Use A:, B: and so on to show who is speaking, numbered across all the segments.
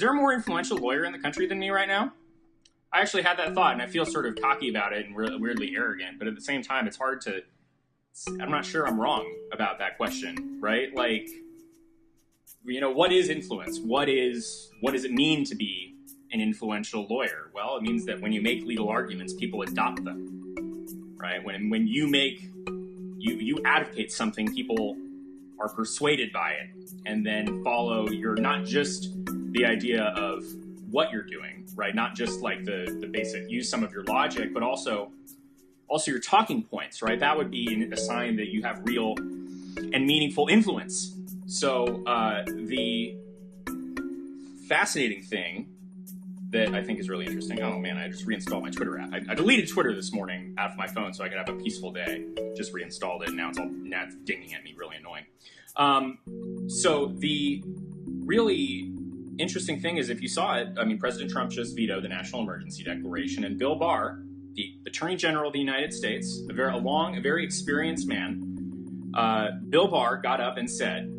A: there a more influential lawyer in the country than me right now? I actually had that thought, and I feel sort of cocky about it and weirdly arrogant, but at the same time, it's hard to... I'm not sure I'm wrong about that question, right? Like, what is influence? What does it mean to be an influential lawyer? Well, it means that when you make legal arguments, people adopt them, right? When you advocate something, people are persuaded by it and then follow not just the idea of what you're doing, right? Not just like the basic, use some of your logic, but also your talking points, right? That would be a sign that you have real and meaningful influence. So the fascinating thing that I think is really interesting. Oh man, I just reinstalled my Twitter app. I deleted Twitter this morning off my phone so I could have a peaceful day. Just reinstalled it, and now it's dinging at me, really annoying. So the really interesting thing is, if you saw it, I mean, President Trump just vetoed the National Emergency Declaration, and Bill Barr, the Attorney General of the United States, a very experienced man, Bill Barr got up and said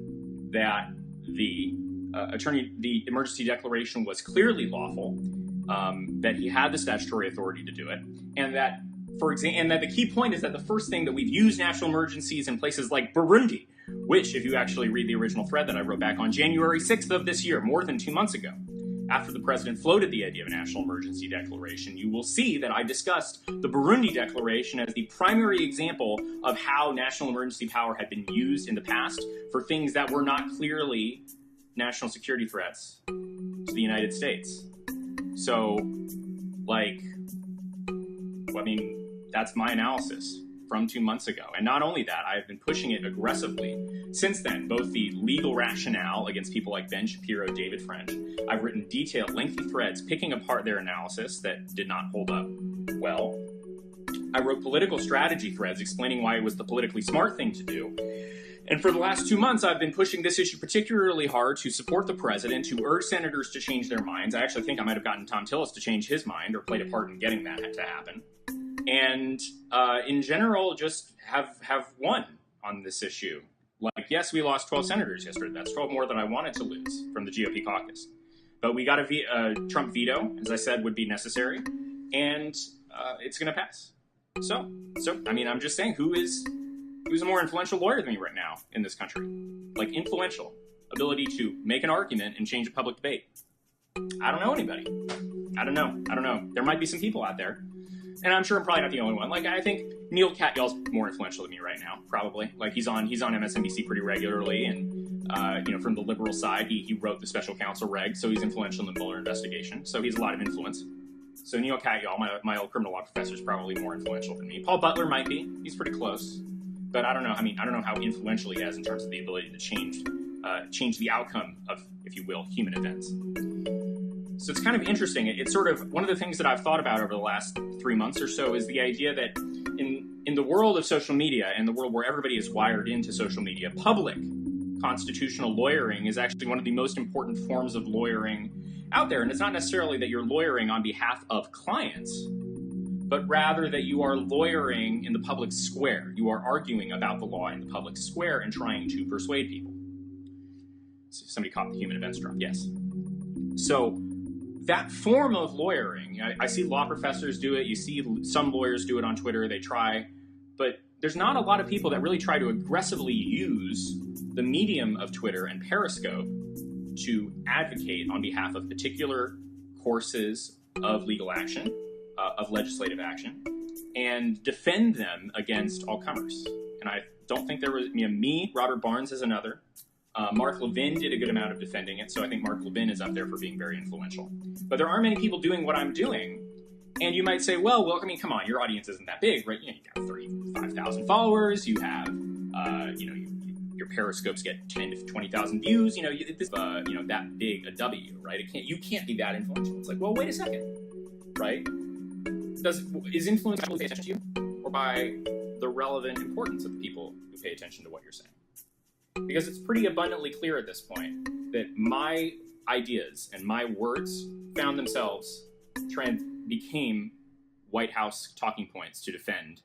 A: that the emergency declaration was clearly lawful, that he had the statutory authority to do it, and that, and that the key point is that the first thing that we've used national emergencies in places like Burundi, which, if you actually read the original thread that I wrote back on January 6th of this year, more than 2 months ago, after the president floated the idea of a national emergency declaration, you will see that I discussed the Burundi declaration as the primary example of how national emergency power had been used in the past for things that were not clearly national security threats to the United States. So, that's my analysis from 2 months ago. And not only that, I've been pushing it aggressively since then, both the legal rationale against people like Ben Shapiro, David French. I've written detailed, lengthy threads picking apart their analysis that did not hold up well. I wrote political strategy threads explaining why it was the politically smart thing to do. And for the last 2 months, I've been pushing this issue particularly hard to support the president, to urge senators to change their minds. I actually think I might have gotten Tom Tillis to change his mind or played a part in getting that to happen. And in general, just have won on this issue. Like, yes, we lost 12 senators yesterday. That's 12 more than I wanted to lose from the GOP caucus. But we got a Trump veto, as I said, would be necessary. And it's going to pass. So, I mean, I'm just saying, who's a more influential lawyer than me right now in this country? Like, influential. Ability to make an argument and change a public debate. I don't know anybody. I don't know. There might be some people out there. And I'm sure I'm probably not the only one. Like, I think Neil Katyal's more influential than me right now, probably. Like, he's on MSNBC pretty regularly, and from the liberal side, he wrote the special counsel reg, so he's influential in the Mueller investigation. So he's a lot of influence. So Neil Katyal, my old criminal law professor, is probably more influential than me. Paul Butler might be. He's pretty close. But I don't know. I mean, I don't know how influential he is in terms of the ability to change the outcome of, if you will, human events. So it's kind of interesting. It's sort of one of the things that I've thought about over the last 3 months or so is the idea that in the world of social media, in the world where everybody is wired into social media, public constitutional lawyering is actually one of the most important forms of lawyering out there. And it's not necessarily that you're lawyering on behalf of clients, but rather that you are lawyering in the public square. You are arguing about the law in the public square and trying to persuade people. Somebody caught the human events drop. Yes. So that form of lawyering, I see law professors do it. You see some lawyers do it on Twitter. They try. But there's not a lot of people that really try to aggressively use the medium of Twitter and Periscope to advocate on behalf of particular courses of legal action, of legislative action, and defend them against all comers. And I don't think there was, Robert Barnes is another. Mark Levin did a good amount of defending it, so I think Mark Levin is up there for being very influential. But there aren't many people doing what I'm doing, and you might say, well, I mean, come on, your audience isn't that big, right? You got 35,000 followers, you have, your Periscopes get 10 to 20,000 views, that big a W, right? You can't be that influential. It's like, well, wait a second, right? Is influence by people who pay attention to you, or by the relevant importance of the people who pay attention to what you're saying? Because it's pretty abundantly clear at this point that my ideas and my words found themselves became White House talking points to defend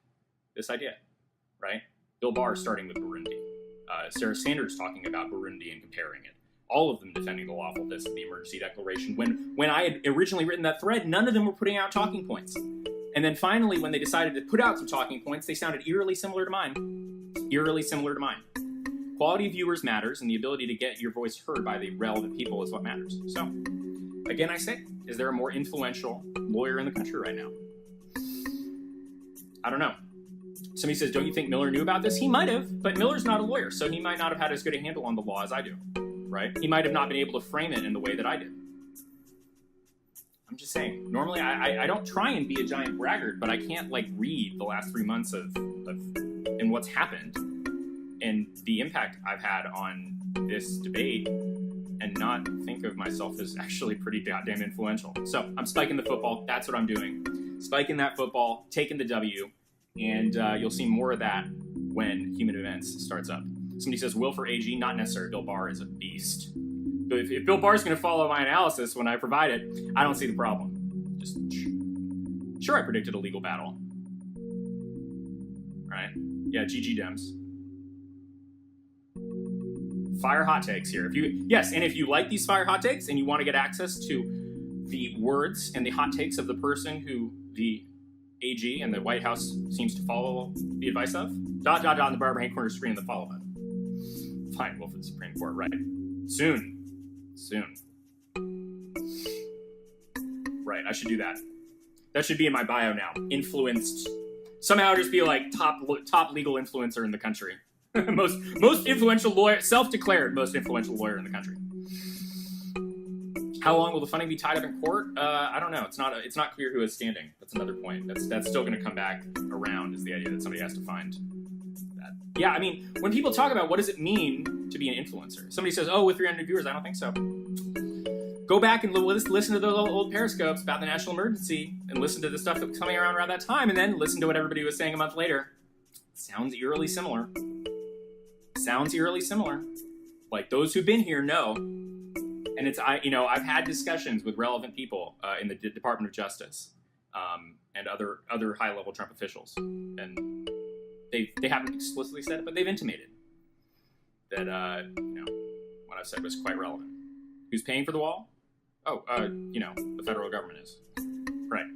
A: this idea, right? Bill Barr starting with Burundi. Sarah Sanders talking about Burundi and comparing it. all of them defending the lawfulness of the emergency declaration. When I had originally written that thread, none of them were putting out talking points. And then finally, when they decided to put out some talking points, they sounded eerily similar to mine. Eerily similar to mine. Quality of viewers matters, and the ability to get your voice heard by the relevant people is what matters. So, again, I say, is there a more influential lawyer in the country right now? I don't know. Somebody says, don't you think Miller knew about this? He might have, but Miller's not a lawyer, so he might not have had as good a handle on the law as I do, right? He might have not been able to frame it in the way that I did. I'm just saying, normally I don't try and be a giant braggart, but I can't, like, read the last 3 months of and what's happened and the impact I've had on this debate and not think of myself as actually pretty goddamn influential. So I'm spiking the football. That's what I'm doing. Spiking that football, taking the W, and you'll see more of that when Human Events starts up. Somebody says, Will for AG, not necessary. Bill Barr is a beast. But if Bill Barr is going to follow my analysis when I provide it, I don't see the problem. Just sure, I predicted a legal battle. Right? Yeah, GG Dems. Fire hot takes here. If you like these fire hot takes and you want to get access to the words and the hot takes of the person who the AG and the White House seems to follow the advice of, ... on the bottom right corner screen the follow button. Fine, Will for the Supreme Court, right? Soon. Right, I should do that. That should be in my bio now. Influenced. Somehow just be like top legal influencer in the country. most influential lawyer, self-declared most influential lawyer in the country. How long will the funding be tied up in court? I don't know. It's not clear who is standing. That's another point. That's still going to come back around, is the idea that somebody has to find that. Yeah, I mean, when people talk about what does it mean to be an influencer, somebody says, oh, with 300 viewers, I don't think so. Go back and listen to those old periscopes about the national emergency and listen to the stuff that was coming around that time, and then listen to what everybody was saying a month later. Sounds eerily similar. Like, those who've been here know. And I've had discussions with relevant people in the Department of Justice and other high-level Trump officials, and they haven't explicitly said it, but they've intimated that what I've said was quite relevant. Who's paying for the wall? Oh, the federal government is. Right.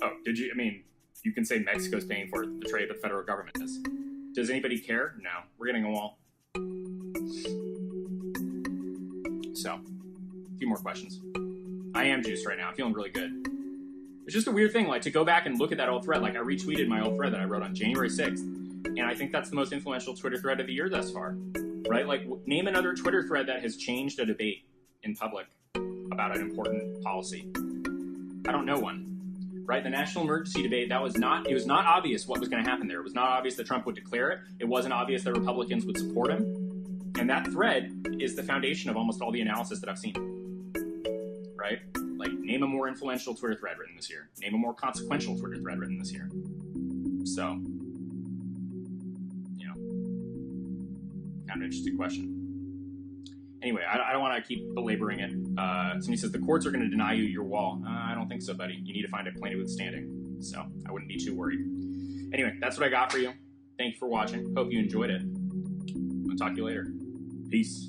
A: Oh, did you? I mean, you can say Mexico's paying for the trade, but the federal government is. Does anybody care? No. We're getting a wall. So, a few more questions. I am juiced right now. I'm feeling really good. It's just a weird thing, like, to go back and look at that old thread. Like, I retweeted my old thread that I wrote on January 6th, and I think that's the most influential Twitter thread of the year thus far. Right? Like, name another Twitter thread that has changed a debate in public about an important policy. I don't know one. Right? The national emergency debate, it was not obvious what was going to happen there. It was not obvious that Trump would declare it. It wasn't obvious that Republicans would support him. And that thread is the foundation of almost all the analysis that I've seen. Right? Like, name a more influential Twitter thread written this year. Name a more consequential Twitter thread written this year. So, kind of an interesting question. Anyway, I don't want to keep belaboring it. Somebody says, the courts are going to deny you your wall. I don't think so, buddy. You need to find a plaintiff withstanding. So I wouldn't be too worried. Anyway, that's what I got for you. Thank you for watching. Hope you enjoyed it. I'll talk to you later. Peace.